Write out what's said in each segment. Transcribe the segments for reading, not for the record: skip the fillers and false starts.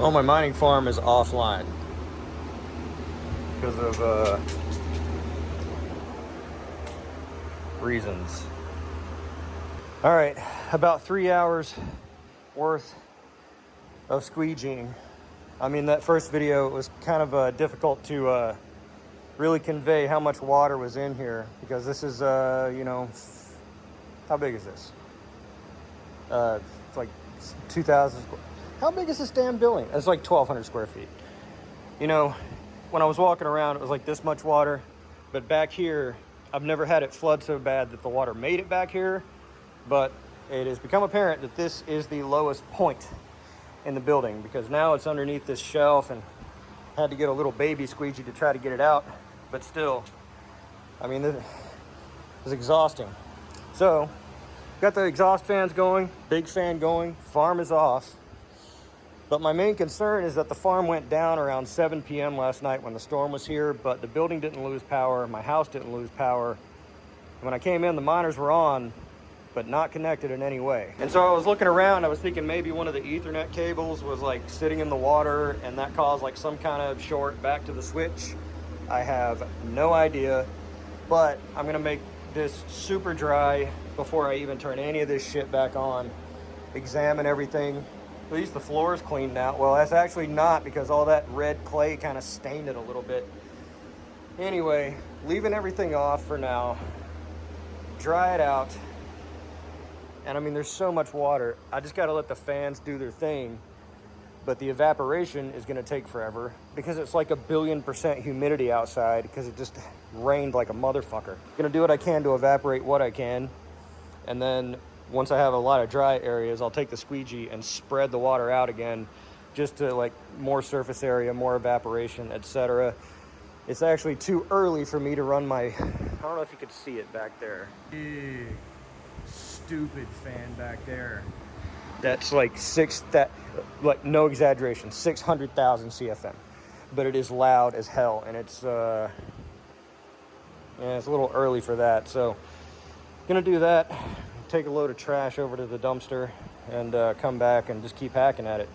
Well, my mining farm is offline because of reasons. All right, about 3 hours worth of squeegeeing. I mean, that first video was kind of difficult to really convey how much water was in here, because this is, you know, how big is this? It's like 2,000. How big is this damn building? It's like 1,200 square feet. You know, when I was walking around, it was like this much water, but back here, I've never had it flood so bad that the water made it back here, but it has become apparent that this is the lowest point in the building, because now it's underneath this shelf, and had to get a little baby squeegee to try to get it out, but still, I mean, this is exhausting. So, got the exhaust fans going, big fan going, farm is off. But my main concern is that the farm went down around 7 p.m. last night when the storm was here, but the building didn't lose power, my house didn't lose power. And when I came in, the miners were on, but not connected in any way. And so I was looking around, I was thinking maybe one of the Ethernet cables was like sitting in the water and that caused like some kind of short back to the switch. I have no idea, but I'm gonna make this super dry before I even turn any of this shit back on. Examine everything. At least the floor is cleaned out. Well, that's actually not, because all that red clay kind of stained it a little bit. Anyway, leaving everything off for now. Dry it out. And I mean, there's so much water. I just got to let the fans do their thing. But the evaporation is going to take forever, because it's like 1,000,000,000% humidity outside, because it just rained like a motherfucker. Going to do what I can to evaporate what I can. And then once I have a lot of dry areas, I'll take the squeegee and spread the water out again, just to like more surface area, more evaporation, etc. It's actually too early for me to run my, I don't know if you could see it back there. Big, stupid fan back there. That's like like no exaggeration, 600,000 CFM. But it is loud as hell, and it's yeah, it's a little early for that. So gonna do that. Take a load of trash over to the dumpster and come back and just keep hacking at it.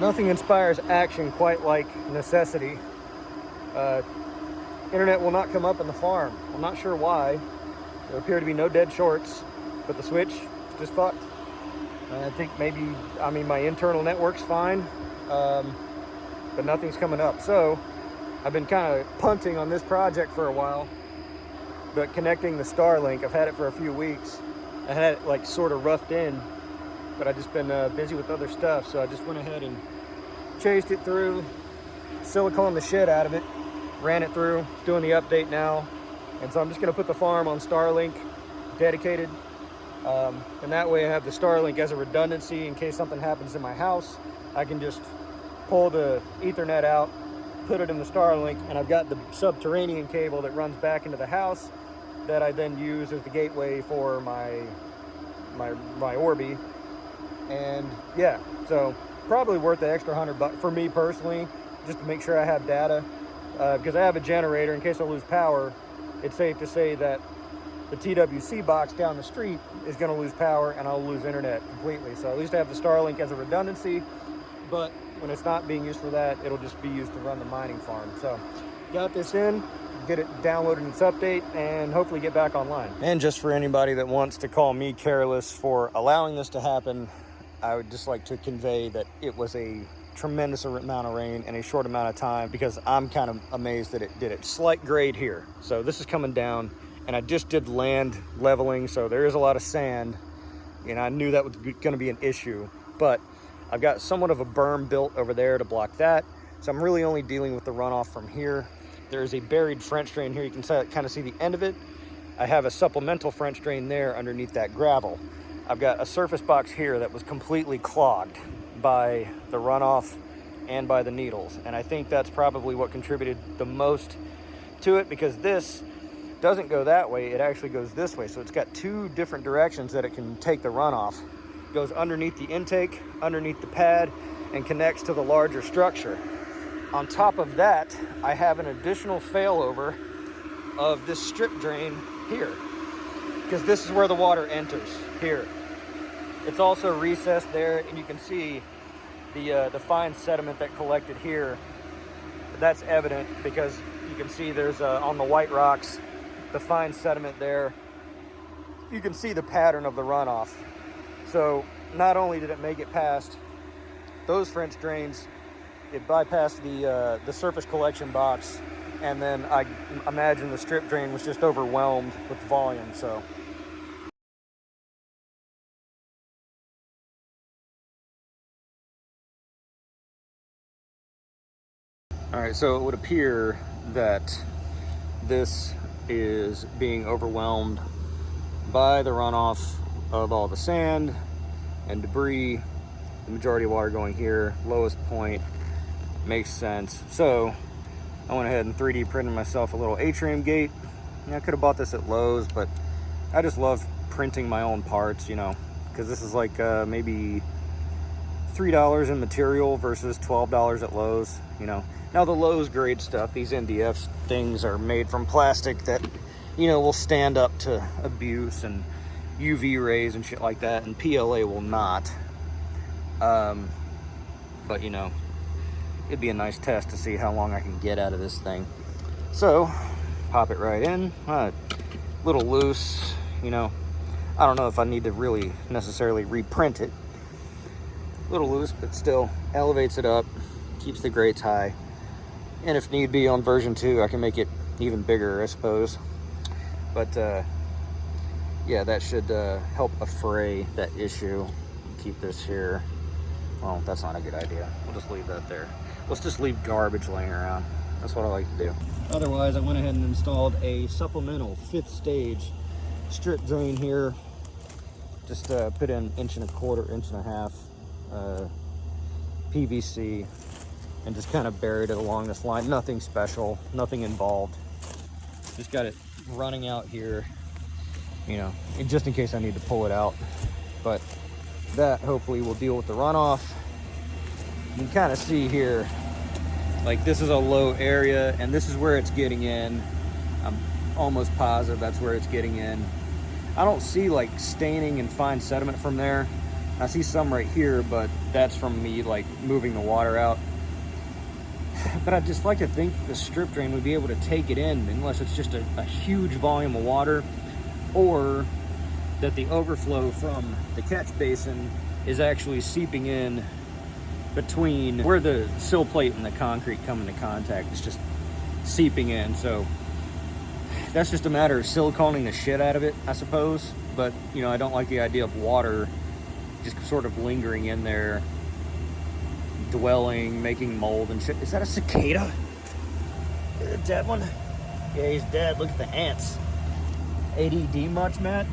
Nothing inspires action quite like necessity. Internet will not come up in the farm. I'm not sure why. There appear to be no dead shorts, but the switch is just fucked. I think maybe, I mean, my internal network's fine, but nothing's coming up. So I've been kind of punting on this project for a while, but connecting the Starlink, I've had it for a few weeks. I had it like sort of roughed in, but I've just been busy with other stuff. So I just went ahead and chased it through, silicone the shit out of it, ran it through, doing the update now. And so I'm just gonna put the farm on Starlink dedicated. And that way I have the Starlink as a redundancy in case something happens in my house. I can just pull the Ethernet out, put it in the Starlink, and I've got the subterranean cable that runs back into the house that I then use as the gateway for my Orbi. And yeah, so probably worth the extra $100 for me personally, just to make sure I have data, because I have a generator in case I lose power. It's safe to say that the TWC box down the street is going to lose power and I'll lose internet completely. So at least I have the Starlink as a redundancy, but when it's not being used for that, it'll just be used to run the mining farm. So got this in, get it downloaded in its update, and hopefully get back online. And just for anybody that wants to call me careless for allowing this to happen, I would just like to convey that it was a tremendous amount of rain in a short amount of time, because I'm kind of amazed that it did it. Slight grade here. So this is coming down, and I just did land leveling, so there is a lot of sand, and I knew that was going to be an issue, but I've got somewhat of a berm built over there to block that. So I'm really only dealing with the runoff from here. There's a buried French drain here. You can kind of see the end of it. I have a supplemental French drain there underneath that gravel. I've got a surface box here that was completely clogged by the runoff and by the needles. And I think that's probably what contributed the most to it, because this doesn't go that way. It actually goes this way. So it's got two different directions that it can take the runoff. It goes underneath the intake, underneath the pad, and connects to the larger structure. On top of that, I have an additional failover of this strip drain here, because this is where the water enters, here. It's also recessed there, and you can see The fine sediment that collected here, that's evident because you can see there's on the white rocks, the fine sediment there. You can see the pattern of the runoff. So not only did it make it past those French drains, it bypassed the surface collection box, and then I imagine the strip drain was just overwhelmed with volume. So all right, so it would appear that this is being overwhelmed by the runoff of all the sand and debris. The majority of water going here, lowest point, makes sense. So I went ahead and 3D printed myself a little atrium gate. I could have bought this at Lowe's, but I just love printing my own parts, you know, because this is like maybe $3 in material versus $12 at Lowe's, you know. Now the Lowe's grade stuff, these NDF things are made from plastic that, you know, will stand up to abuse and UV rays and shit like that, and PLA will not. But you know, it'd be a nice test to see how long I can get out of this thing. So pop it right in. Little loose, you know. I don't know if I need to really necessarily reprint it. Little loose, but still elevates it up, keeps the grates high. And if need be on version 2, I can make it even bigger, I suppose. But yeah, that should help affray that issue. Keep this here. Well, that's not a good idea. We'll just leave that there. Let's just leave garbage laying around. That's what I like to do. Otherwise, I went ahead and installed a supplemental 5th stage strip drain here. Just put in 1.25 inch, 1.5 inch PVC, and just kind of buried it along this line. Nothing special, nothing involved. Just got it running out here, you know, just in case I need to pull it out. But that hopefully will deal with the runoff. You can kind of see here, like this is a low area and this is where it's getting in. I'm almost positive that's where it's getting in. I don't see like staining and fine sediment from there. I see some right here, but that's from me like moving the water out. But I'd just like to think the strip drain would be able to take it in, unless it's just a huge volume of water, or that the overflow from the catch basin is actually seeping in between where the sill plate and the concrete come into contact. It's just seeping in. So that's just a matter of siliconing the shit out of it, I suppose. But you know, I don't like the idea of water just sort of lingering in there, dwelling, making mold and shit. Is that a cicada? Is it a dead one? Yeah, he's dead. Look at the ants. ADD much, Matt?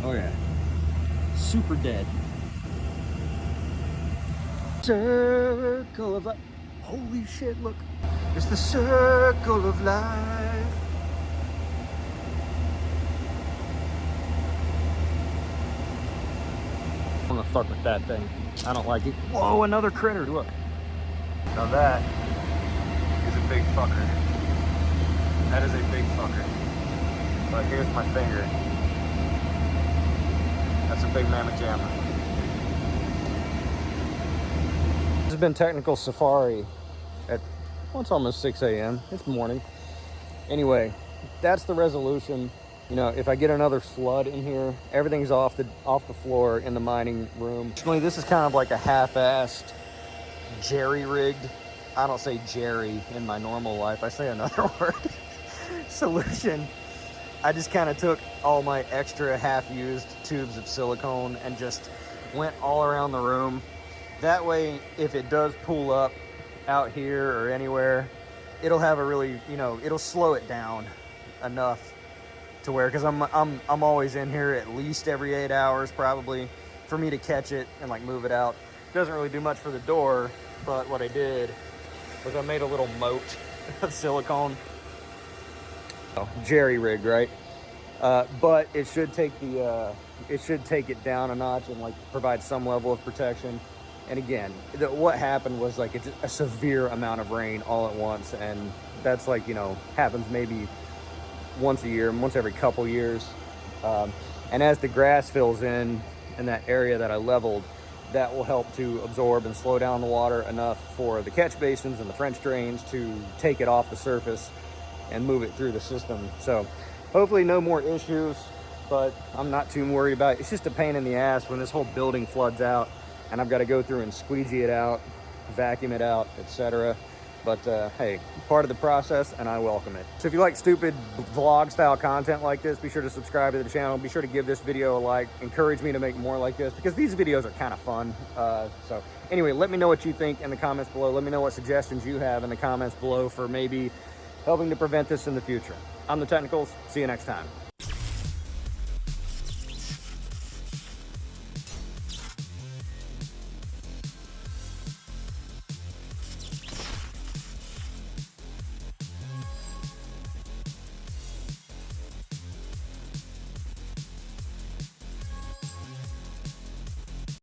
Oh yeah. Super dead. Circle of life. Holy shit, look. It's the circle of life. I'm gonna fuck with that thing. I don't like it. Whoa, another critter, look. Now that is a big fucker. That is a big fucker. But here's my finger. That's a big mamma jamma. This has been Technical Safari at, well, it's almost 6 a.m. It's morning. Anyway, that's the resolution. You know, if I get another flood in here, everything's off the floor in the mining room. Actually, this is kind of like a half-assed, jerry-rigged, I don't say jerry in my normal life, I say another word, solution. I just kind of took all my extra half-used tubes of silicone and just went all around the room. That way, if it does pull up out here or anywhere, it'll have a really, you know, it'll slow it down enough to where, because I'm always in here at least every 8 hours probably, for me to catch it and like move it out. Doesn't really do much for the door, but what I did was I made a little moat of silicone. Jerry rigged, right? But it should take it down a notch and like provide some level of protection. And again, what happened was like it's a severe amount of rain all at once, and that's like, you know, happens maybe once a year, once every couple years. And as the grass fills in that area that I leveled, that will help to absorb and slow down the water enough for the catch basins and the French drains to take it off the surface and move it through the system. So hopefully no more issues, but I'm not too worried about it. It's just a pain in the ass when this whole building floods out and I've got to go through and squeegee it out, vacuum it out, etc. But hey, part of the process, and I welcome it. So if you like stupid vlog style content like this, be sure to subscribe to the channel. Be sure to give this video a like. Encourage me to make more like this, because these videos are kind of fun. So anyway, let me know what you think in the comments below. Let me know what suggestions you have in the comments below for maybe helping to prevent this in the future. I'm The Technicals. See you next time.